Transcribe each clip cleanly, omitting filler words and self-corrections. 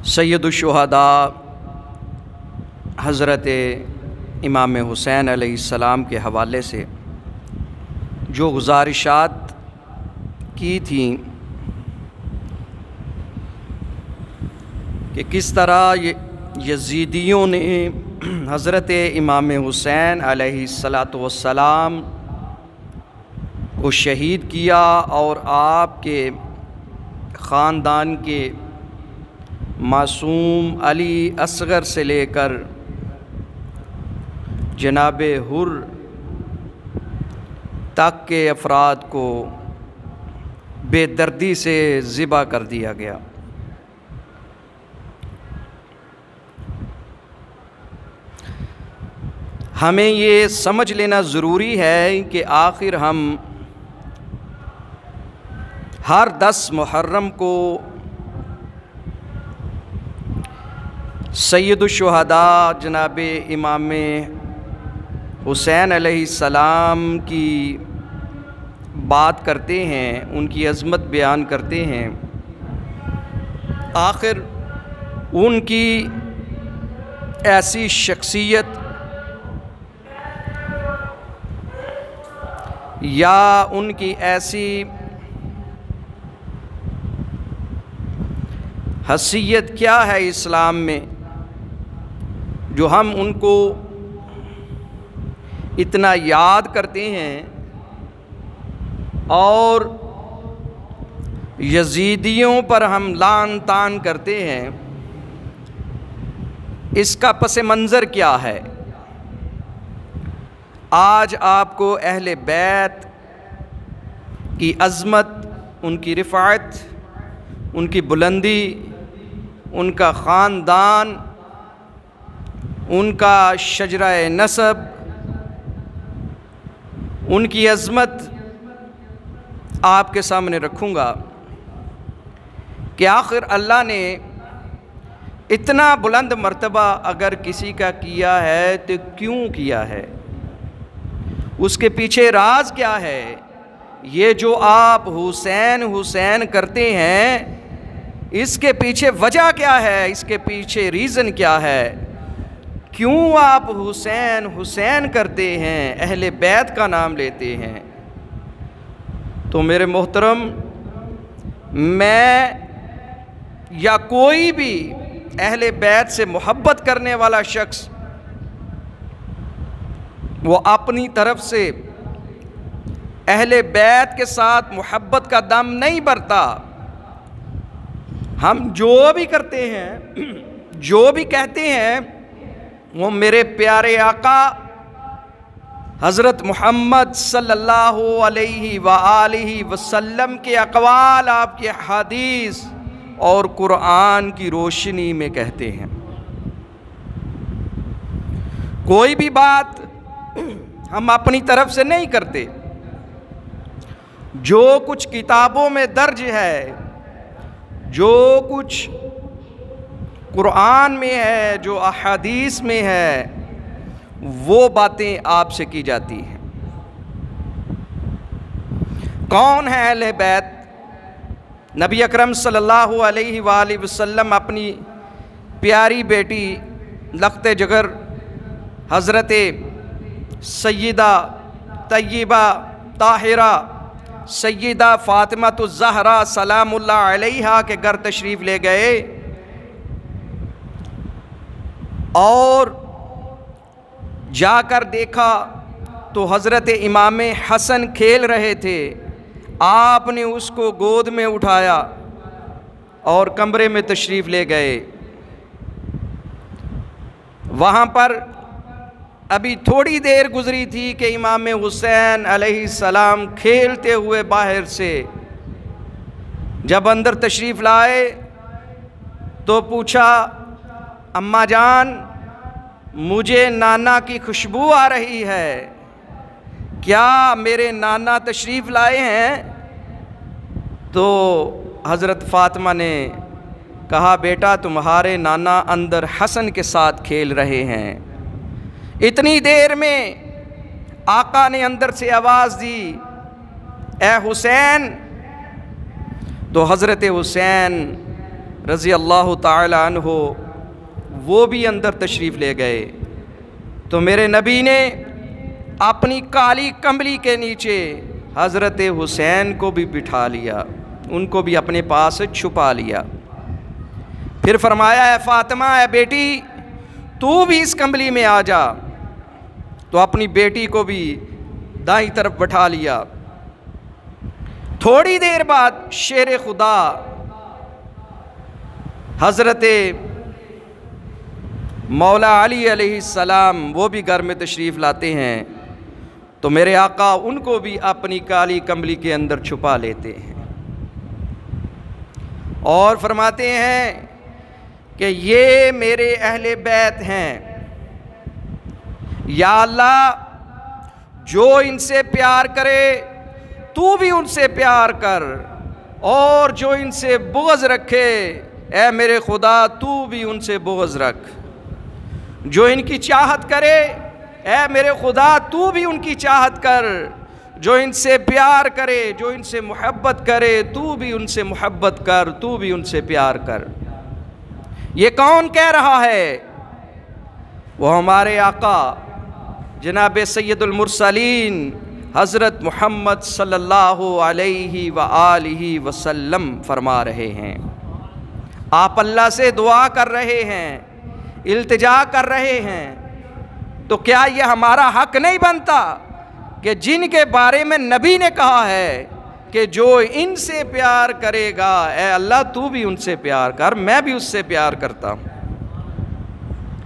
سید الشہداء حضرت امام حسین علیہ السلام کے حوالے سے جو گزارشات کی تھیں کہ کس طرح یزیدیوں نے حضرت امام حسین علیہ السلام کو شہید کیا اور آپ کے خاندان کے معصوم علی اصغر سے لے کر جناب حر تک کے افراد کو بے دردی سے ذبح کر دیا گیا۔ ہمیں یہ سمجھ لینا ضروری ہے کہ آخر ہم ہر 10 محرم کو سید الشہداء جناب امام حسین علیہ السلام کی بات کرتے ہیں، ان کی عظمت بیان کرتے ہیں۔ آخر ان کی ایسی شخصیت یا ان کی ایسی حیثیت کیا ہے اسلام میں جو ہم ان کو اتنا یاد کرتے ہیں اور یزیدیوں پر ہم لعن طعن کرتے ہیں؟ اس کا پس منظر کیا ہے؟ آج آپ کو اہل بیت کی عظمت، ان کی رفعت، ان کی بلندی، ان کا خاندان، ان کا شجرہ نسب، ان کی عظمت آپ کے سامنے رکھوں گا کہ آخر اللہ نے اتنا بلند مرتبہ اگر کسی کا کیا ہے تو کیوں کیا ہے؟ اس کے پیچھے راز کیا ہے؟ یہ جو آپ حسین حسین کرتے ہیں، اس کے پیچھے وجہ کیا ہے؟ اس کے پیچھے ریزن کیا ہے؟ کیوں آپ حسین حسین کرتے ہیں، اہل بیت کا نام لیتے ہیں؟ تو میرے محترم، میں یا کوئی بھی اہل بیت سے محبت کرنے والا شخص وہ اپنی طرف سے اہل بیت کے ساتھ محبت کا دم نہیں بھرتا۔ ہم جو بھی کرتے ہیں، جو بھی کہتے ہیں، وہ میرے پیارے آقا حضرت محمد صلی اللہ علیہ وآلہ وسلم کے اقوال، آپ کے حدیث اور قرآن کی روشنی میں کہتے ہیں۔ کوئی بھی بات ہم اپنی طرف سے نہیں کرتے، جو کچھ کتابوں میں درج ہے، جو کچھ قرآن میں ہے، جو احادیث میں ہے، وہ باتیں آپ سے کی جاتی ہیں۔ کون ہے اہل بیت؟ نبی اکرم صلی اللہ علیہ وآلہ وسلم اپنی پیاری بیٹی لخت جگر حضرت سیدہ طیبہ طاہرہ سیدہ فاطمہ الزہرا سلام اللہ علیہا کے گھر تشریف لے گئے اور جا کر دیکھا تو حضرت امام حسن کھیل رہے تھے۔ آپ نے اس کو گود میں اٹھایا اور کمرے میں تشریف لے گئے۔ وہاں پر ابھی تھوڑی دیر گزری تھی کہ امام حسین علیہ السلام کھیلتے ہوئے باہر سے جب اندر تشریف لائے تو پوچھا، اماں جان، مجھے نانا کی خوشبو آ رہی ہے، کیا میرے نانا تشریف لائے ہیں؟ تو حضرت فاطمہ نے کہا، بیٹا تمہارے نانا اندر حسن کے ساتھ کھیل رہے ہیں۔ اتنی دیر میں آقا نے اندر سے آواز دی، اے حسین۔ تو حضرت حسین رضی اللہ تعالی عنہ وہ بھی اندر تشریف لے گئے تو میرے نبی نے اپنی کالی کمبلی کے نیچے حضرت حسین کو بھی بٹھا لیا، ان کو بھی اپنے پاس چھپا لیا۔ پھر فرمایا اے فاطمہ، اے بیٹی تو بھی اس کمبلی میں آ جا، تو اپنی بیٹی کو بھی دائیں طرف بٹھا لیا۔ تھوڑی دیر بعد شیر خدا حضرت مولا علی علیہ السلام وہ بھی گھر میں تشریف لاتے ہیں تو میرے آقا ان کو بھی اپنی کالی کمبلی کے اندر چھپا لیتے ہیں اور فرماتے ہیں کہ یہ میرے اہل بیت ہیں، یا اللہ جو ان سے پیار کرے تو بھی ان سے پیار کر، اور جو ان سے بغض رکھے اے میرے خدا تو بھی ان سے بغض رکھ، جو ان کی چاہت کرے اے میرے خدا تو بھی ان کی چاہت کر، جو ان سے پیار کرے، جو ان سے محبت کرے تو بھی ان سے محبت کر، تو بھی ان سے پیار کر۔ یہ کون کہہ رہا ہے؟ وہ ہمارے آقا جناب سید المرسلین حضرت محمد صلی اللہ علیہ وآلہ وسلم فرما رہے ہیں۔ آپ اللہ سے دعا کر رہے ہیں، التجا کر رہے ہیں، تو کیا یہ ہمارا حق نہیں بنتا کہ جن کے بارے میں نبی نے کہا ہے کہ جو ان سے پیار کرے گا اے اللہ تو بھی ان سے پیار کر، میں بھی اس سے پیار کرتا ہوں،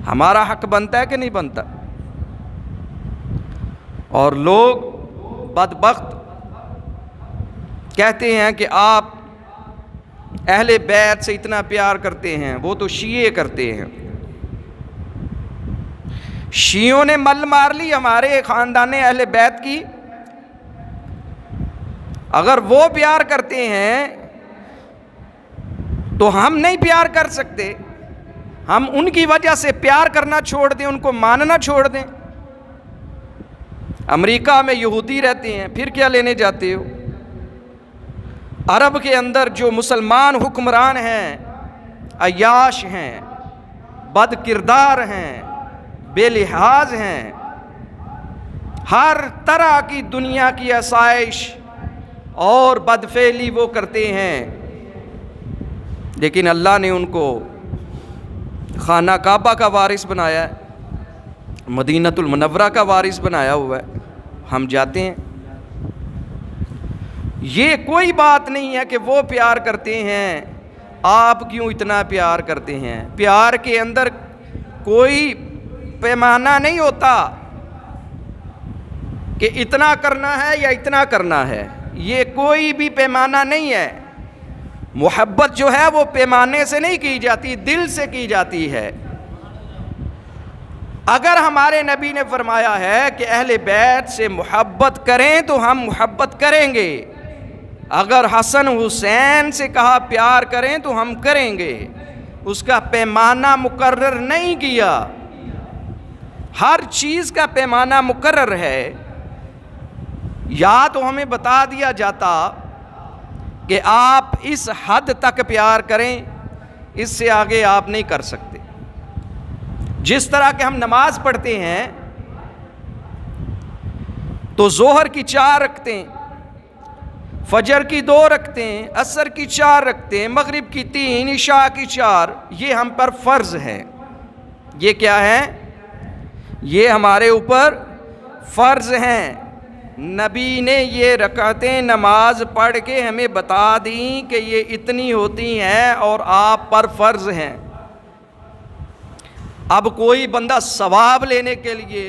ہمارا حق بنتا ہے کہ نہیں بنتا؟ اور لوگ بدبخت کہتے ہیں کہ آپ اہل بیت سے اتنا پیار کرتے ہیں، وہ تو شیعہ کرتے ہیں۔ شیعوں نے مل مار لی ہمارے خاندان اہل بیت کی۔ اگر وہ پیار کرتے ہیں تو ہم نہیں پیار کر سکتے، ہم ان کی وجہ سے پیار کرنا چھوڑ دیں، ان کو ماننا چھوڑ دیں؟ امریکہ میں یہودی رہتے ہیں، پھر کیا لینے جاتے ہو؟ عرب کے اندر جو مسلمان حکمران ہیں، عیاش ہیں، بد کردار ہیں، بے لحاظ ہیں، ہر طرح کی دنیا کی آسائش اور بدفعلی وہ کرتے ہیں، لیکن اللہ نے ان کو خانہ کعبہ کا وارث بنایا ہے، مدینۃ المنورہ کا وارث بنایا ہوا ہے، ہم جاتے ہیں۔ یہ کوئی بات نہیں ہے کہ وہ پیار کرتے ہیں، آپ کیوں اتنا پیار کرتے ہیں؟ پیار کے اندر کوئی پیمانہ نہیں ہوتا کہ اتنا کرنا ہے یا اتنا کرنا ہے، یہ کوئی بھی پیمانہ نہیں ہے۔ محبت جو ہے وہ پیمانے سے نہیں کی جاتی، دل سے کی جاتی ہے۔ اگر ہمارے نبی نے فرمایا ہے کہ اہل بیت سے محبت کریں تو ہم محبت کریں گے، اگر حسن حسین سے کہا پیار کریں تو ہم کریں گے، اس کا پیمانہ مقرر نہیں کیا۔ ہر چیز کا پیمانہ مقرر ہے، یا تو ہمیں بتا دیا جاتا کہ آپ اس حد تک پیار کریں، اس سے آگے آپ نہیں کر سکتے۔ جس طرح کہ ہم نماز پڑھتے ہیں تو ظہر کی 4 رکعتیں، فجر کی 2 رکعتیں، عصر کی 4 رکعتیں، مغرب کی 3، عشاء کی 4، یہ ہم پر فرض ہے۔ یہ کیا ہے؟ یہ ہمارے اوپر فرض ہیں۔ نبی نے یہ رکعتیں نماز پڑھ کے ہمیں بتا دیں کہ یہ اتنی ہوتی ہیں اور آپ پر فرض ہیں۔ اب کوئی بندہ ثواب لینے کے لیے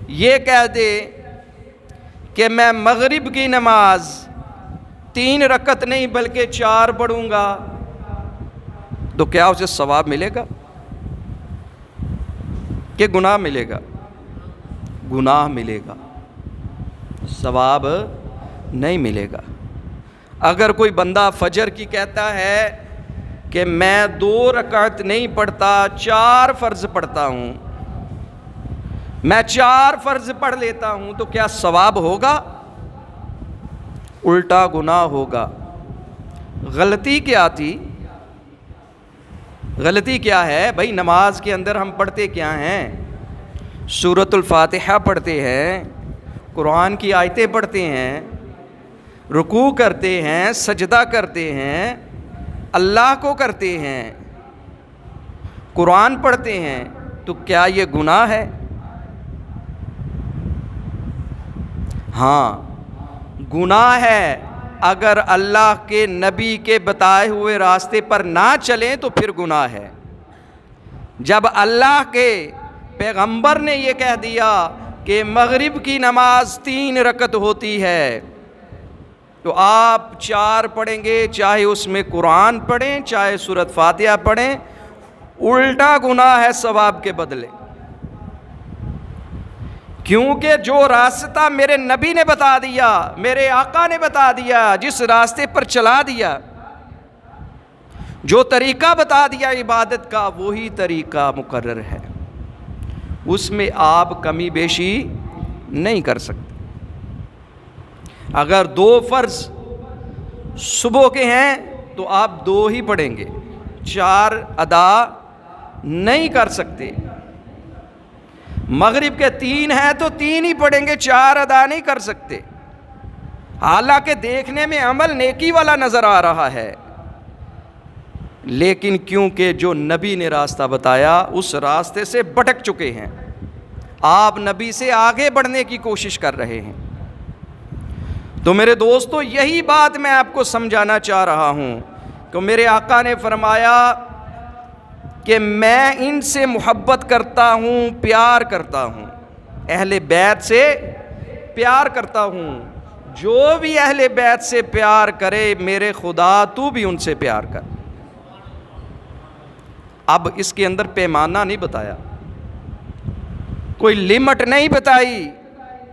یہ کہہ دے کہ میں مغرب کی نماز 3 رکعت نہیں بلکہ 4 پڑھوں گا، تو کیا اسے ثواب ملے گا کہ گناہ ملے گا؟ گناہ ملے گا، ثواب نہیں ملے گا۔ اگر کوئی بندہ فجر کی کہتا ہے کہ میں 2 رکعت نہیں پڑھتا، 4 فرض پڑھتا ہوں، میں 4 فرض پڑھ لیتا ہوں، تو کیا ثواب ہوگا؟ الٹا گناہ ہوگا۔ غلطی کیا تھی؟ غلطی کیا ہے بھائی؟ نماز کے اندر ہم پڑھتے کیا ہیں؟ سورۃ الفاتحہ پڑھتے ہیں، قرآن کی آیتیں پڑھتے ہیں، رکوع کرتے ہیں، سجدہ کرتے ہیں، اللہ کو کرتے ہیں، قرآن پڑھتے ہیں، تو کیا یہ گناہ ہے؟ ہاں گناہ ہے اگر اللہ کے نبی کے بتائے ہوئے راستے پر نہ چلیں تو پھر گناہ ہے۔ جب اللہ کے پیغمبر نے یہ کہہ دیا کہ مغرب کی نماز 3 رکعت ہوتی ہے، تو آپ 4 پڑھیں گے، چاہے اس میں قرآن پڑھیں چاہے سورۃ فاتحہ پڑھیں، الٹا گناہ ہے ثواب کے بدلے۔ کیونکہ جو راستہ میرے نبی نے بتا دیا، میرے آقا نے بتا دیا، جس راستے پر چلا دیا، جو طریقہ بتا دیا عبادت کا، وہی طریقہ مقرر ہے، اس میں آپ کمی بیشی نہیں کر سکتے۔ اگر 2 فرض صبح کے ہیں تو آپ 2 ہی پڑھیں گے، 4 ادا نہیں کر سکتے۔ مغرب کے 3 ہیں تو 3 ہی پڑھیں گے، 4 ادا نہیں کر سکتے، حالانکہ دیکھنے میں عمل نیکی والا نظر آ رہا ہے، لیکن کیونکہ جو نبی نے راستہ بتایا اس راستے سے بھٹک چکے ہیں، آپ نبی سے آگے بڑھنے کی کوشش کر رہے ہیں۔ تو میرے دوستو، یہی بات میں آپ کو سمجھانا چاہ رہا ہوں کہ میرے آقا نے فرمایا کہ میں ان سے محبت کرتا ہوں، پیار کرتا ہوں، اہل بیت سے پیار کرتا ہوں، جو بھی اہل بیت سے پیار کرے میرے خدا تو بھی ان سے پیار کر۔ اب اس کے اندر پیمانہ نہیں بتایا، کوئی لمٹ نہیں بتائی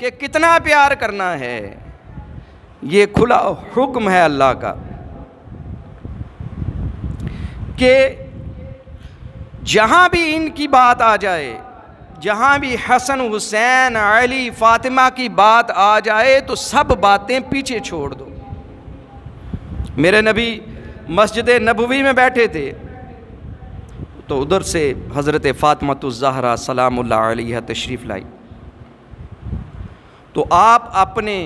کہ کتنا پیار کرنا ہے، یہ کھلا حکم ہے اللہ کا کہ جہاں بھی ان کی بات آ جائے، جہاں بھی حسن، حسین، علی، فاطمہ کی بات آ جائے تو سب باتیں پیچھے چھوڑ دو۔ میرے نبی مسجد نبوی میں بیٹھے تھے تو ادھر سے حضرت فاطمہ الزہرا سلام اللہ علیہا تشریف لائی، تو آپ اپنے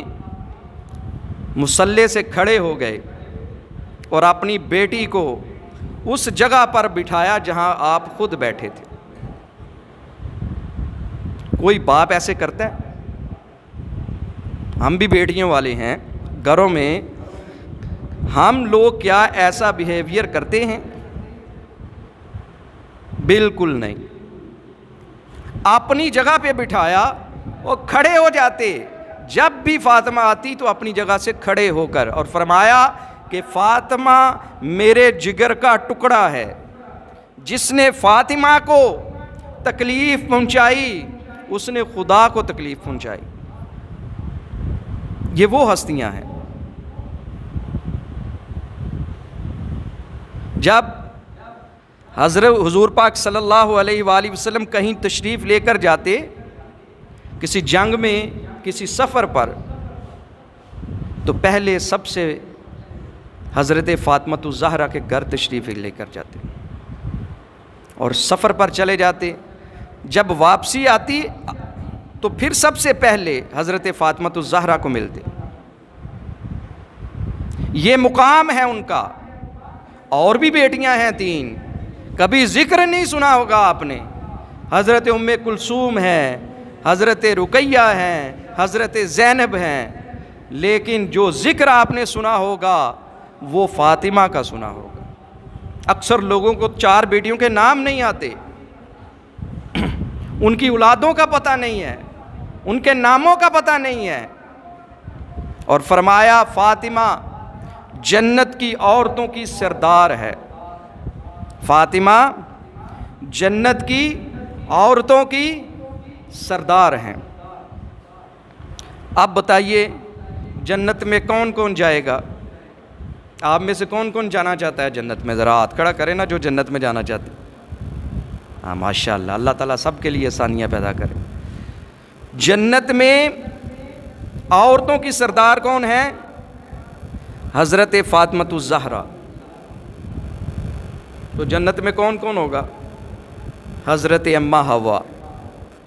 مصلی سے کھڑے ہو گئے اور اپنی بیٹی کو اس جگہ پر بٹھایا جہاں آپ خود بیٹھے تھے۔ کوئی باپ ایسے کرتا ہے؟ ہم بھی بیٹیوں والے ہیں، گھروں میں ہم لوگ کیا ایسا بیہیویئر کرتے ہیں؟ بالکل نہیں۔ اپنی جگہ پہ بٹھایا اور کھڑے ہو جاتے، جب بھی فاطمہ آتی تو اپنی جگہ سے کھڑے ہو کر، اور فرمایا کہ فاطمہ میرے جگر کا ٹکڑا ہے، جس نے فاطمہ کو تکلیف پہنچائی اس نے خدا کو تکلیف پہنچائی۔ یہ وہ ہستیاں ہیں۔ جب حضور پاک صلی اللہ علیہ وآلہ وسلم کہیں تشریف لے کر جاتے، کسی جنگ میں، کسی سفر پر، تو پہلے سب سے حضرت فاطمہ الزہرا کے گھر تشریف لے کر جاتے اور سفر پر چلے جاتے۔ جب واپسی آتی تو پھر سب سے پہلے حضرت فاطمہ الزہرا کو ملتے۔ یہ مقام ہے ان کا۔ اور بھی بیٹیاں ہیں 3، کبھی ذکر نہیں سنا ہوگا آپ نے، حضرت ام کلثوم ہے، حضرت رقیہ ہیں، حضرت زینب ہیں، لیکن جو ذکر آپ نے سنا ہوگا وہ فاطمہ کا سنا ہوگا۔ اکثر لوگوں کو 4 بیٹیوں کے نام نہیں آتے، ان کی اولادوں کا پتہ نہیں ہے، ان کے ناموں کا پتہ نہیں ہے، اور فرمایا فاطمہ جنت کی عورتوں کی سردار ہے، فاطمہ جنت کی عورتوں کی سردار ہیں۔ اب بتائیے جنت میں کون کون جائے گا؟ آپ میں سے کون کون جانا چاہتا ہے جنت میں؟ ذرا ہاتھ کھڑا کرے نا جو جنت میں جانا چاہتے۔ ہاں ماشاءاللہ، اللہ تعالیٰ سب کے لیے آسانیاں پیدا کرے۔ جنت میں عورتوں کی سردار کون ہے؟ حضرت فاطمہ الزہرا۔ تو جنت میں کون کون ہوگا؟ حضرت اماں حوا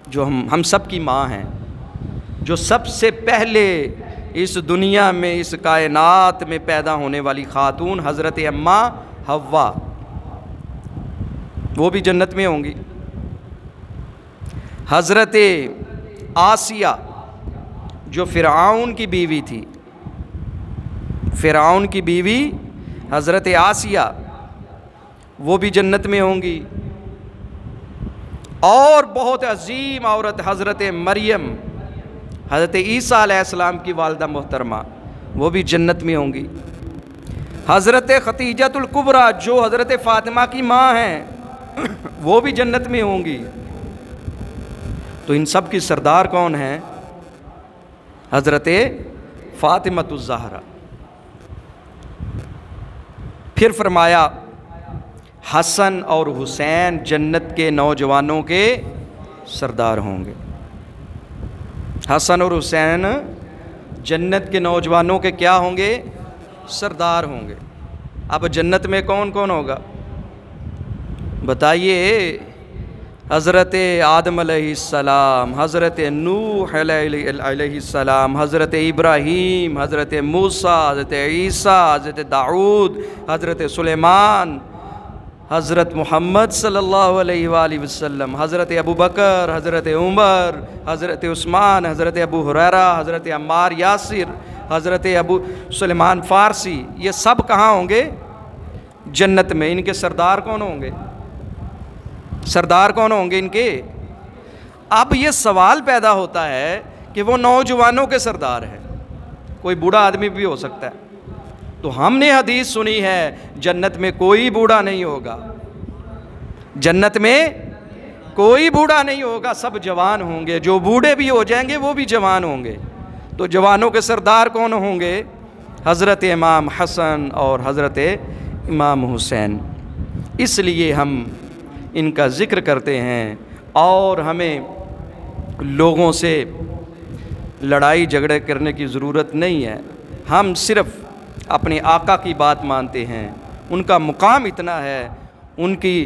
جو ہم سب کی ماں ہیں، جو سب سے پہلے اس دنیا میں اس کائنات میں پیدا ہونے والی خاتون حضرت اماں حوا، وہ بھی جنت میں ہوں گی۔ حضرت آسیہ جو فرعون کی بیوی تھی، فرعون کی بیوی حضرت آسیہ، وہ بھی جنت میں ہوں گی۔ اور بہت عظیم عورت حضرت مریم، حضرت عیسیٰ علیہ السلام کی والدہ محترمہ، وہ بھی جنت میں ہوں گی۔ حضرت خدیجہ الکبریٰ جو حضرت فاطمہ کی ماں ہیں، وہ بھی جنت میں ہوں گی۔ تو ان سب کی سردار کون ہیں؟ حضرت فاطمہ الزہرا۔ پھر فرمایا حسن اور حسین جنت کے نوجوانوں کے سردار ہوں گے۔ حسن اور حسین جنت کے نوجوانوں کے کیا ہوں گے؟ سردار ہوں گے۔ اب جنت میں کون کون ہوگا بتائیے؟ حضرت آدم علیہ السلام، حضرت نوح علیہ السلام، حضرت ابراہیم، حضرت موسیٰ، حضرت عیسیٰ، حضرت داؤد، حضرت سلیمان، حضرت محمد صلی اللہ علیہ وآلہ وسلم، حضرت ابو بکر، حضرت عمر، حضرت عثمان، حضرت ابو ہریرہ، حضرت عمار یاسر، حضرت ابو سلیمان فارسی، یہ سب کہاں ہوں گے؟ جنت میں۔ ان کے سردار کون ہوں گے؟ سردار کون ہوں گے ان کے؟ اب یہ سوال پیدا ہوتا ہے کہ وہ نوجوانوں کے سردار ہیں، کوئی بوڑھا آدمی بھی ہو سکتا ہے۔ تو ہم نے حدیث سنی ہے جنت میں کوئی بوڑھا نہیں ہوگا، جنت میں کوئی بوڑھا نہیں ہوگا، سب جوان ہوں گے، جو بوڑھے بھی ہو جائیں گے وہ بھی جوان ہوں گے۔ تو جوانوں کے سردار کون ہوں گے؟ حضرت امام حسن اور حضرت امام حسین۔ اس لیے ہم ان کا ذکر کرتے ہیں، اور ہمیں لوگوں سے لڑائی جھگڑے کرنے کی ضرورت نہیں ہے۔ ہم صرف اپنے آقا کی بات مانتے ہیں، ان کا مقام اتنا ہے، ان کی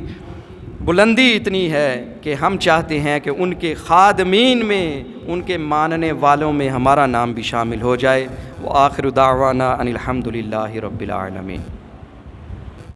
بلندی اتنی ہے کہ ہم چاہتے ہیں کہ ان کے خادمین میں، ان کے ماننے والوں میں ہمارا نام بھی شامل ہو جائے۔ وآخر دعوانا ان الحمد للہ رب العالمین۔